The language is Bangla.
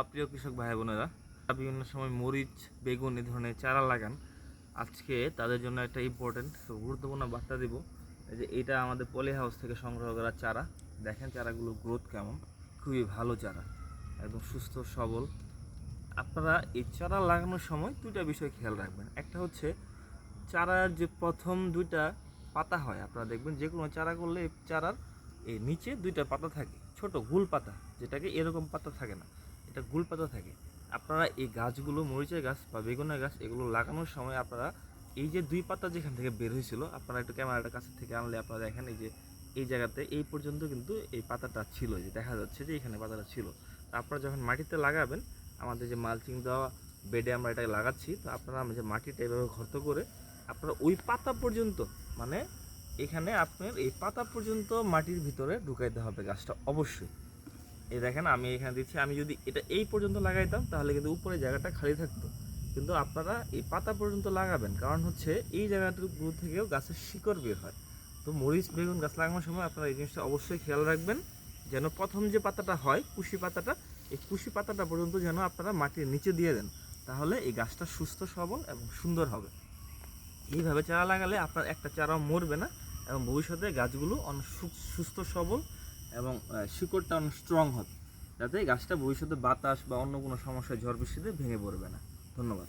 প্রিয় কৃষক ভাই বোনেরা, বিভিন্ন সময় মরিচ, বেগুন এই ধরনের চারা লাগান। আজকে তাদের জন্য একটা ইম্পর্টেন্ট গুরুত্বপূর্ণ বার্তা দিব। এই যে এটা আমাদের পলি হাউস থেকে সংগ্রহ করা চারা। দেখেন চারাগুলো গ্রোথ কেমন, খুবই ভালো চারা, একদম সুস্থ সবল। আপনারা এই চারা লাগানোর সময় দুইটা বিষয় খেয়াল রাখবেন। একটা হচ্ছে চারার যে প্রথম দুইটা পাতা হয়, আপনারা দেখবেন যে কোনো চারা করলে এই চারার এই নিচে দুইটা পাতা থাকে, ছোট গুল পাতা, যেটাকে এরকম পাতা থাকে না, এটা গুল পাতা থাকে। আপনারা এই গাছগুলো, মরিচের গাছ বা বেগুনের গাছ, এগুলো লাগানোর সময় আপনারা এই যে দুই পাতা যেখান থেকে বের হয়েছিল, আপনারা একটু ক্যামেরাটা কাছে থেকে আনলে আপনারা দেখেন এই যে এই জায়গাতে এই পর্যন্ত কিন্তু এই পাতাটা ছিল, যে দেখা যাচ্ছে যে এখানে পাতাটা ছিল। আপনারা যখন মাটিতে লাগাবেন, আমাদের যে মালচিং দেওয়া বেডে আমরা এটা লাগাচ্ছি, তো আপনারা যে মাটিটা এভাবে ঘর্ত করে আপনারা ওই পাতা পর্যন্ত, মানে এখানে আপনার এই পাতা পর্যন্ত মাটির ভিতরে ঢুকাইতে হবে গাছটা অবশ্যই। এই দেখেন আমি এখানে দিচ্ছি, আমি যদি এটা এই পর্যন্ত লাগাইতাম তাহলে কিন্তু উপরে জায়গাটা খালি থাকতো, কিন্তু আপনারা এই পাতা পর্যন্ত লাগাবেন, কারণ হচ্ছে এই জায়গাটুকু থেকেও গাছের শিকড় বের হয়। তো মরিচ বেগুন গাছ লাগানোর সময় আপনারা এই জিনিসটা অবশ্যই খেয়াল রাখবেন, যেন প্রথম যে পাতাটা হয় কুশি পাতাটা, এই কুশি পাতাটা পর্যন্ত যেন আপনারা মাটির নিচে দিয়ে দেন, তাহলে এই গাছটা সুস্থ সবল এবং সুন্দর হবে। এইভাবে চারা লাগালে আপনার একটা চারাও মরবে না, এবং ভবিষ্যতে গাছগুলো অনেক সুস্থ সবল এবং শিকড়টা অনেক স্ট্রং হবে, যাতে গাছটা ভবিষ্যতে বাতাস বা অন্য কোনো সমস্যায় ঝড় বৃষ্টিতে ভেঙে পড়বে না। ধন্যবাদ।